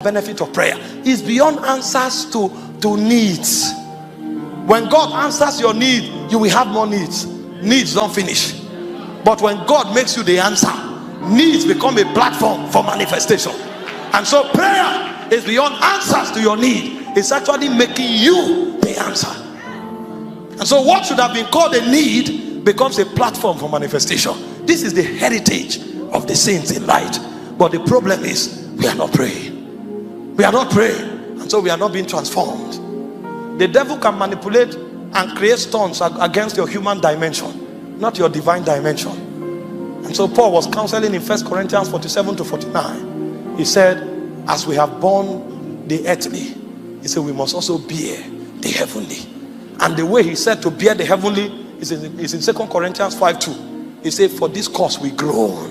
benefit of prayer. It's beyond answers to needs. When God answers your need, you will have more needs. Needs don't finish. But when God makes you the answer, needs become a platform for manifestation. And so prayer is beyond answers to your need. It's actually making you the answer. And so what should have been called a need becomes a platform for manifestation. This is the heritage of the saints in light. But the problem is we are not praying. We are not praying. And so we are not being transformed. The devil can manipulate and create stones against your human dimension, not your divine dimension. And so Paul was counseling in 1 Corinthians 47-49. He said, as we have borne the earthly, he said we must also bear the heavenly. And the way he said to bear the heavenly is in 2 Corinthians 5:2. He said, for this cause we groan,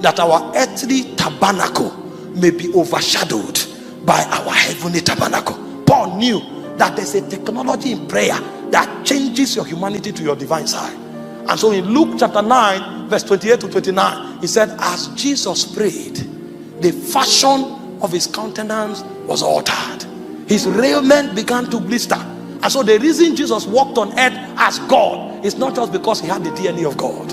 that our earthly tabernacle may be overshadowed by our heavenly tabernacle. Paul knew that there's a technology in prayer that changes your humanity to your divine side. And so in Luke chapter 9 verse 28-29, he said, as Jesus prayed, the fashion of his countenance was altered. His raiment began to blister. And so the reason Jesus walked on earth as God is not just because he had the DNA of God.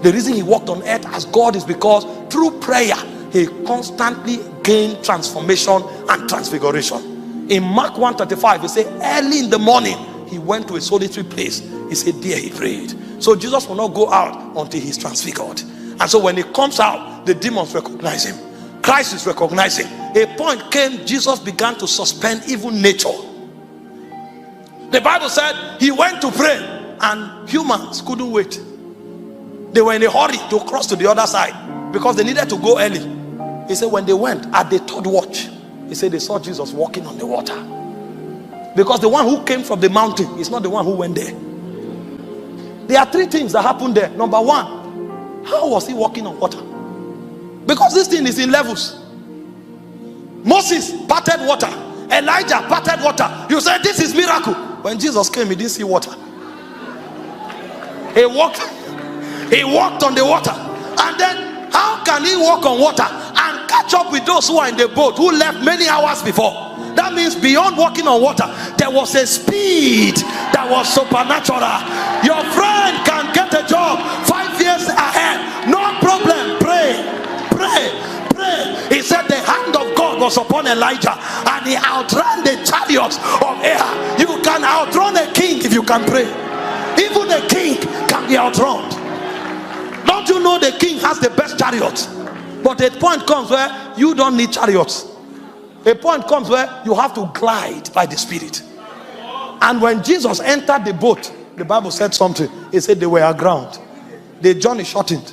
The reason he walked on earth as God is because through prayer he constantly gained transformation and transfiguration. In Mark 1:35, he said early in the morning he went to a solitary place. He said there he prayed. So Jesus will not go out until he's transfigured. And so when he comes out, the demons recognize him. Christ is recognizing. A point came, Jesus began to suspend even nature. The Bible said he went to pray and humans couldn't wait. They were in a hurry to cross to the other side because they needed to go early. He said when they went at the third watch, he said they saw Jesus walking on the water. Because the one who came from the mountain is not the one who went there. There are three things that happened there. Number one, how was he walking on water? Because this thing is in levels. Moses parted water. Elijah parted water. You said this is miracle. When Jesus came, he didn't see water. He walked on the water. And then how can he walk on water and catch up with those who are in the boat who left many hours before? That means beyond walking on water, there was a speed that was supernatural. Your friend can get a job 5 years ahead. No problem. Pray. He said the hand of God was upon Elijah and he outran the chariots of Ahab. You can outrun a king if you can pray. Even a king can be outrun. Don't you know the king has the best chariots? But a point comes where you don't need chariots. A point comes where you have to glide by the Spirit. And when Jesus entered the boat, the Bible said something. It said they were aground. The journey shortened.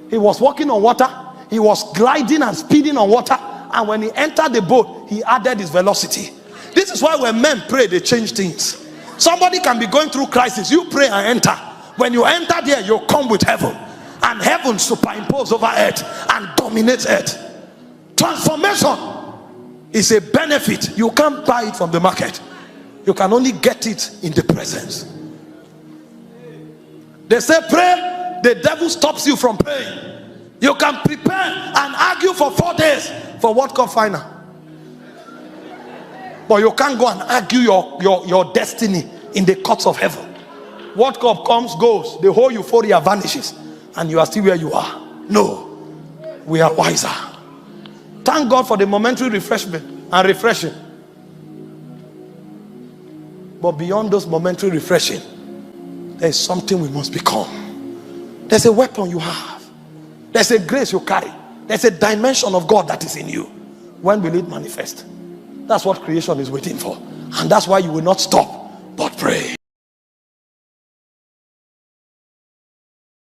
He was walking on water. He was gliding and speeding on water. And when he entered the boat, he added his velocity. This is why when men pray, they change things. Somebody can be going through crisis. You pray and enter. When you enter there, you come with heaven. And heaven superimposes over earth and dominates earth. Transformation is a benefit. You can't buy it from the market. You can only get it in the presence. They say pray, the devil stops you from praying. You can prepare and argue for 4 days for World Cup final, but you can't go and argue your destiny in the courts of heaven. World Cup comes, goes, the whole euphoria vanishes, and you are still where you are. No, we are wiser. Thank God for the momentary refreshment and refreshing. But beyond those momentary refreshing, there is something we must become. There's a weapon you have. There's a grace you carry. There's a dimension of God that is in you. When will it manifest? That's what creation is waiting for. And that's why you will not stop but pray.